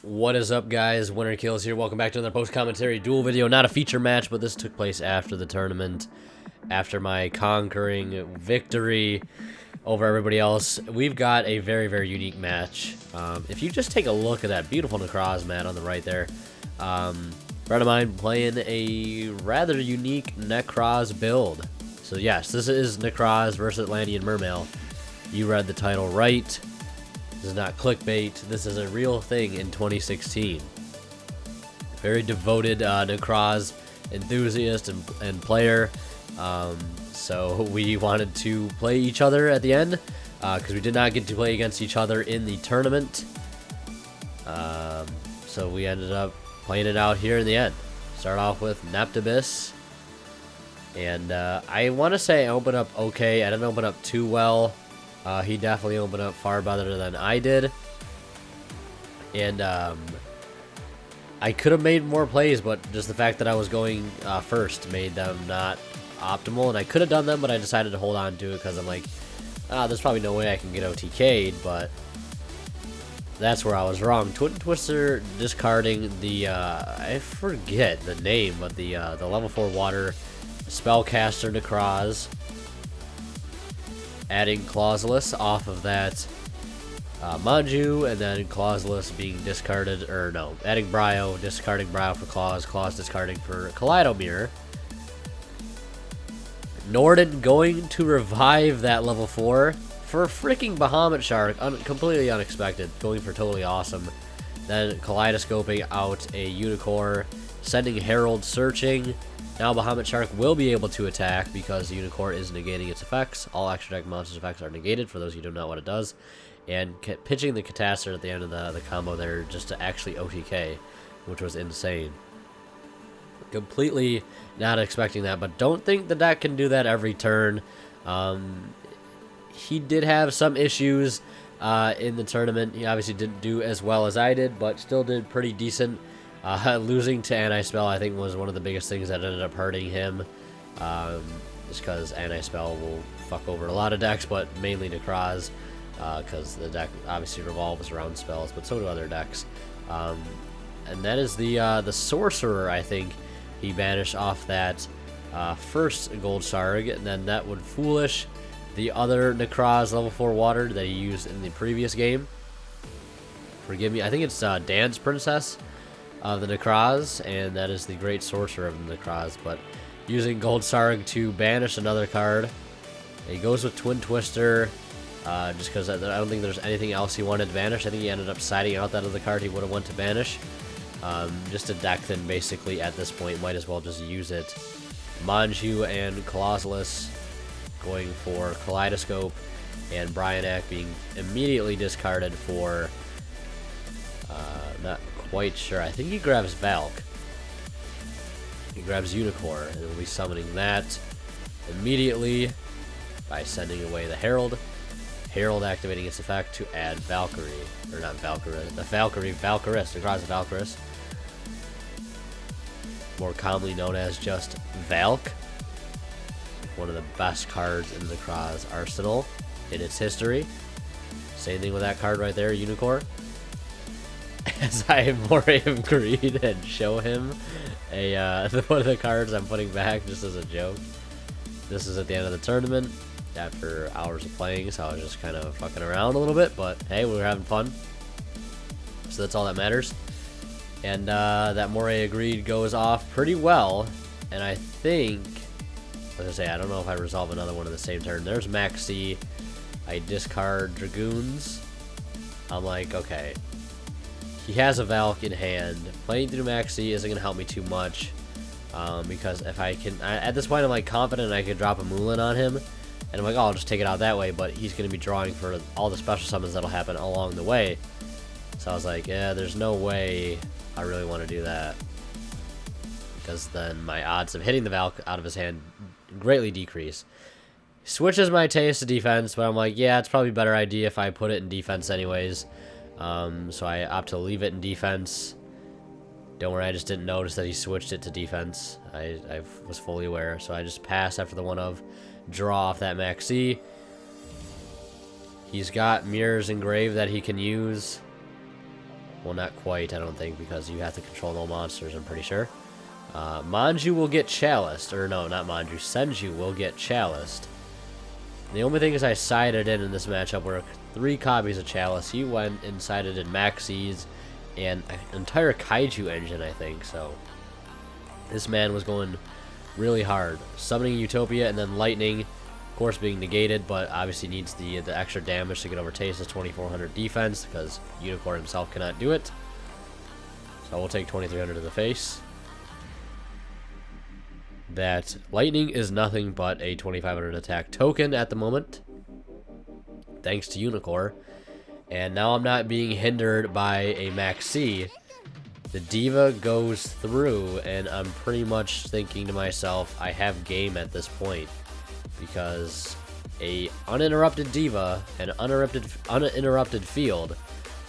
What is up, guys? Winner Kills here. Welcome back to another post-commentary duel video. Not a feature match, but this took place after the tournament. After my conquering victory over everybody else, we've got a very, very unique match. If you just take a look at that beautiful Nekroz mat on the right there, friend of mine playing a rather unique Nekroz build. So yes, this is Nekroz versus Atlantean Mermail. You read the title right. This is not clickbait. This is a real thing in 2016. Very devoted Nekroz enthusiast and player. So we wanted to play each other at the end because we did not get to play against each other in the tournament. So we ended up playing it out here in the end. Start off with Neptibus. And I want to say I opened up okay. I didn't open up too well. He definitely opened up far better than I did. And I could have made more plays, but just the fact that I was going first made them not optimal. And I could have done them, but I decided to hold on to it because I'm like, there's probably no way I can get OTK'd, but that's where I was wrong. Twin Twister discarding the, I forget the name, but the level 4 water spellcaster Nekroz. Adding Clauseless off of that Manju, and then Clauseless being discarded, or no, adding Bryo, discarding Bryo for Claus, Claus discarding for Kaleido Mirror. Norden going to revive that level 4 for freaking Bahamut Shark, completely unexpected, going for totally awesome. Then kaleidoscoping out a Unicorn, sending Herald searching. Now Bahamut Shark will be able to attack because the Unicorn is negating its effects. All extra deck monsters' effects are negated for those of you who don't know what it does. And pitching the Catastor at the end of the combo there just to actually OTK, which was insane. Completely not expecting that, but don't think the deck can do that every turn. He did have some issues in the tournament. He obviously didn't do as well as I did, but still did pretty decent. Losing to Anti-Spell, I think, was one of the biggest things that ended up hurting him. Just because Anti-Spell will fuck over a lot of decks, but mainly Nekroz, because the deck obviously revolves around spells, but so do other decks. And that is the Sorcerer, I think, he banished off that first Gold Sarg, and then that would Foolish the other Nekroz level 4 water that he used in the previous game. Forgive me, I think it's Dan's Princess of the Nekroz, and that is the Great Sorcerer of the Nekroz, but using Gold Sarg to banish another card. He goes with Twin Twister, just because I don't think there's anything else he wanted to banish. I think he ended up siding out that other card he would have wanted to banish. Just a deck then basically at this point might as well just use it. Manju and Clauseless going for Kaleidoscope, and Bryanak being immediately discarded for not quite sure. I think he grabs Valk. He grabs Unicorn, and we'll be summoning that immediately by sending away the Herald. Herald activating its effect to add Valkyrie, or not Valkyrie, the Valkyris, Nekroz Valkyris. More commonly known as just Valk. One of the best cards in the Nekroz arsenal in its history. Same thing with that card right there, Unicorn. As I more agreed and show him one of the cards I'm putting back just as a joke. This is at the end of the tournament after hours of playing, so I was just kind of fucking around a little bit, but hey, we were having fun. So that's all that matters. And that Moray agreed goes off pretty well, and I think, as I say, I don't know if I resolve another one in the same turn. There's Maxi. I discard Dragoons. I'm like, okay. He has a Valk in hand. Playing through Maxi isn't going to help me too much. Because if I can... at this point, I'm like confident I could drop a Moulin on him. And I'm like, oh, I'll just take it out that way. But he's going to be drawing for all the special summons that'll happen along the way. So I was like, yeah, there's no way I really want to do that. Because then my odds of hitting the Valk out of his hand greatly decrease. Switches my taste to defense, but I'm like, yeah, it's probably a better idea if I put it in defense anyways. So I opt to leave it in defense. Don't worry, I just didn't notice that he switched it to defense. I was fully aware, so I just pass after the one of draw off that Maxi. He's got Mirrors engraved that he can use. Well, not quite, I don't think, because you have to control no monsters, I'm pretty sure. Manju will get chaliced, or no, not Manju, Senju will get chaliced. The only thing is I sided in this matchup were 3 copies of Chalice. He went and sided in Maxis and an entire Kaiju engine, I think, so this man was going really hard. Summoning Utopia and then Lightning, of course, being negated, but obviously needs the extra damage to get over Tase's 2400 defense, because Unicorn himself cannot do it. So we'll take 2300 to the face. That Lightning is nothing but a 2500 attack token at the moment, thanks to Unicorn. And now I'm not being hindered by a Max C. The Diva goes through, and I'm pretty much thinking to myself, I have game at this point, because a uninterrupted Diva and uninterrupted field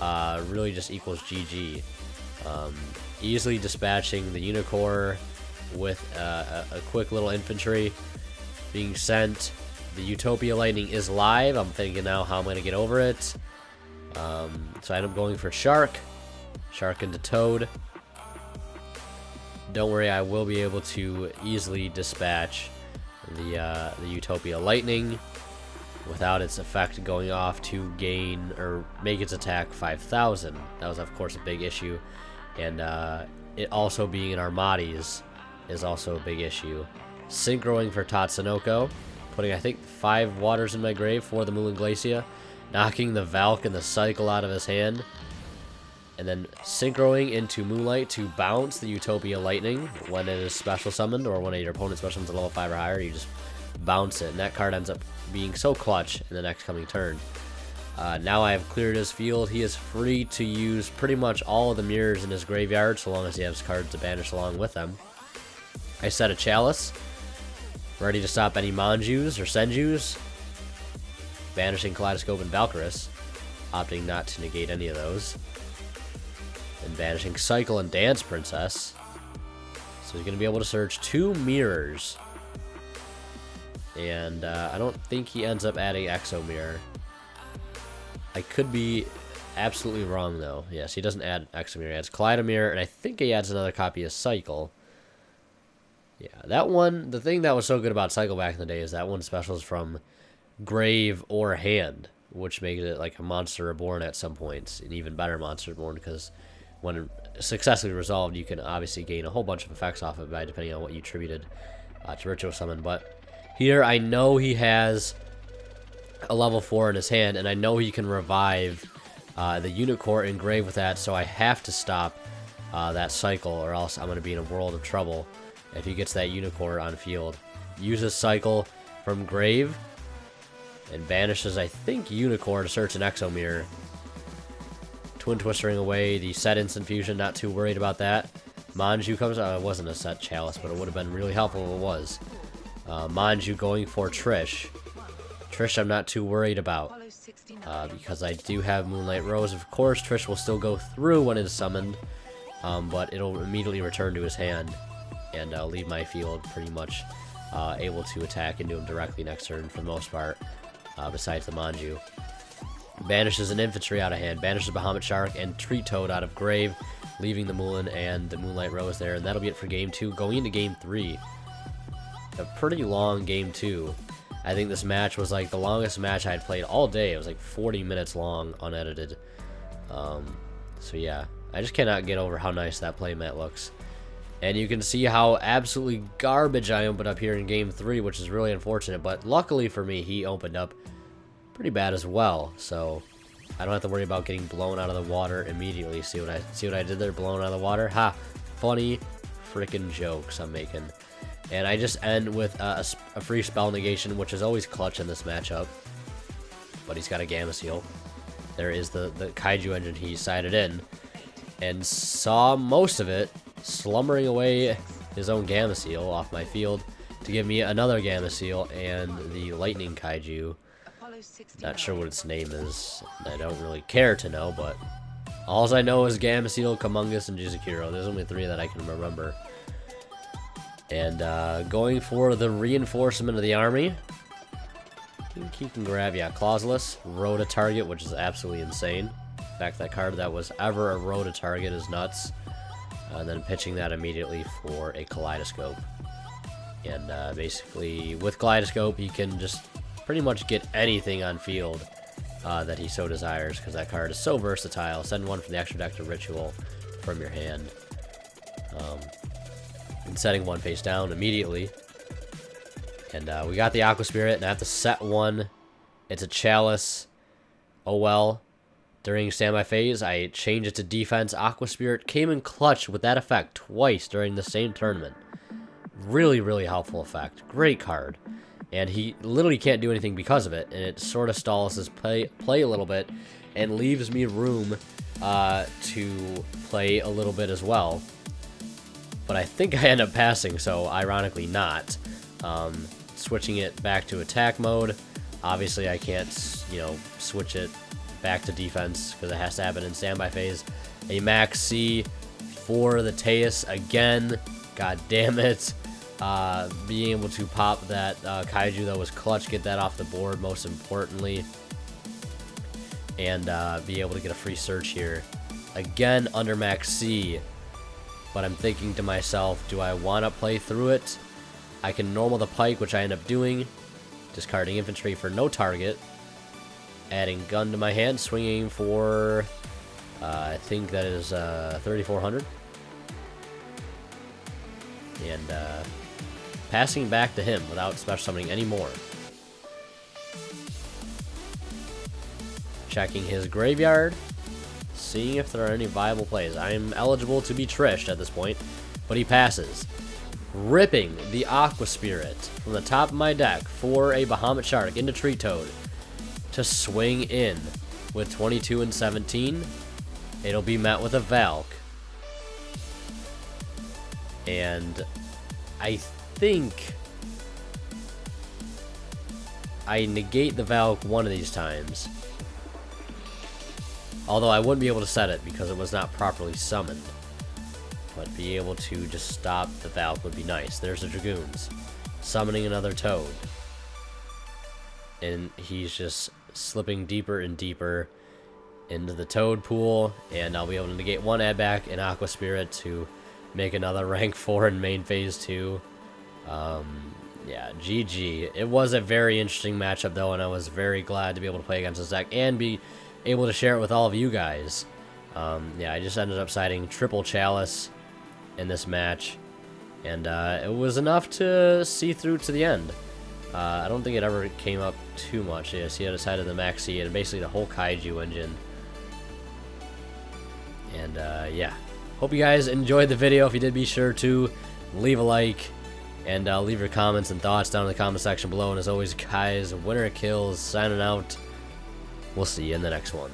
really just equals GG. Easily dispatching the Unicorn with a quick little infantry being sent. The Utopia Lightning is live. I'm thinking now how I'm going to get over it. So I end up going for Shark into Toad. Don't worry, I will be able to easily dispatch the Utopia Lightning without its effect going off to gain or make its attack 5,000. That was, of course, a big issue, and it also being in Armades is also a big issue. Synchroing for Tatsunoko, putting, I think, 5 waters in my grave for the Moulin Glacia, knocking the Valk and the Cycle out of his hand, and then synchroing into Moonlight to bounce the Utopia Lightning when it is special summoned, or when your opponent special summons a level 5 or higher. You just bounce it, and that card ends up being so clutch in the next coming turn. Now I have cleared his field. He is free to use pretty much all of the mirrors in his graveyard, so long as he has cards to banish along with them. I set a Chalice, ready to stop any Manjus or Senjus, banishing Kaleidoscope and Valkyris, opting not to negate any of those, and banishing Cycle and Dance Princess. So he's going to be able to search 2 mirrors, and I don't think he ends up adding Exo Mirror. I could be absolutely wrong, though. Yes, he doesn't add Exo Mirror. He adds Kaleido Mirror, and I think he adds another copy of Cycle. Yeah, that one, the thing that was so good about Cycle back in the day is that one specials from grave or hand, which makes it like a Monster Reborn at some points, an even better Monster Reborn, because when successfully resolved, you can obviously gain a whole bunch of effects off of it by depending on what you attributed to Ritual Summon. But here, I know he has a level 4 in his hand, and I know he can revive the Unicorn in grave with that, so I have to stop that Cycle, or else I'm going to be in a world of trouble if he gets that Unicorn on field. Uses Cycle from grave and banishes, I think, Unicorn to search an Exo Mirror. Twin Twistering away the set instant fusion, not too worried about that. Manju comes out. It wasn't a set Chalice, but it would have been really helpful if it was. Manju going for Trish. Trish I'm not too worried about, because I do have Moonlight Rose. Of course, Trish will still go through when it is summoned, but it'll immediately return to his hand and leave my field pretty much able to attack into him directly next turn for the most part, besides the Manju. Banishes an infantry out of hand, banishes Bahamut Shark and Tree Toad out of grave, leaving the Moulin and the Moonlight Rose there, and that'll be it for game 2. Going into game 3, a pretty long game 2. I think this match was like the longest match I had played all day. It was like 40 minutes long, unedited. So yeah, I just cannot get over how nice that playmat looks. And you can see how absolutely garbage I opened up here in game 3, which is really unfortunate. But luckily for me, he opened up pretty bad as well, so I don't have to worry about getting blown out of the water immediately. See what I did there? Blown out of the water? Ha! Funny freaking jokes I'm making. And I just end with a free spell negation, which is always clutch in this matchup. But he's got a Gamma Seal. There is the Kaiju engine he sided in, and saw most of it slumbering away his own Gamma Seal off my field to give me another Gamma Seal and the Lightning Kaiju. Not sure what its name is. I don't really care to know, but all I know is Gamma Seal, Kamungus, and Jizukiro. There's only 3 that I can remember. And going for the reinforcement of the army. I think he can grab, yeah, Clauseless, Rhoda target, which is absolutely insane. In fact, that card that was ever a row to target is nuts. And then pitching that immediately for a Kaleidoscope. And basically, with Kaleidoscope, he can just pretty much get anything on field that he so desires, because that card is so versatile. Send one from the extra deck to Ritual from your hand. And setting one face down immediately. And we got the Aqua Spirit, and I have to set one. It's a Chalice. Oh well. During standby phase, I changed it to defense. Aqua Spirit came in clutch with that effect twice during the same tournament. Really, really helpful effect. Great card. And he literally can't do anything because of it, and it sort of stalls his play a little bit and leaves me room to play a little bit as well. But I think I end up passing, so ironically not. Switching it back to attack mode. Obviously, I can't, you know, switch it back to defense because it has to happen in standby phase. A Max C for the Teus again. God damn it. Being able to pop that Kaiju that was clutch, get that off the board most importantly. And be able to get a free search here. Again under Max C. But I'm thinking to myself, do I want to play through it? I can normal the Pike, which I end up doing. Discarding Infantry for no target. Adding Gun to my hand, swinging for, I think that is 3,400. And passing back to him without special summoning anymore. Checking his graveyard. Seeing if there are any viable plays. I am eligible to be Trished at this point, but he passes. Ripping the Aqua Spirit from the top of my deck for a Bahamut Shark into Tree Toad to swing in with 22 and 17. It'll be met with a Valk. And I think I negate the Valk one of these times. Although I wouldn't be able to set it because it was not properly summoned. But be able to just stop the Valk would be nice. There's the Dragoons. Summoning another Toad. And he's just slipping deeper and deeper into the Toad pool. And I'll be able to negate one add back in Aqua Spirit to make another rank 4 in main phase 2. Yeah, GG. It was a very interesting matchup though, and I was very glad to be able to play against this deck and be able to share it with all of you guys. Yeah, I just ended up siding triple Chalice in this match, and it was enough to see through to the end. I don't think it ever came up too much. Yeah, see, I decided the Maxi and basically the whole Kaiju engine. And yeah, hope you guys enjoyed the video. If you did, be sure to leave a like and leave your comments and thoughts down in the comment section below. And as always, guys, winner kills signing out. We'll see you in the next one.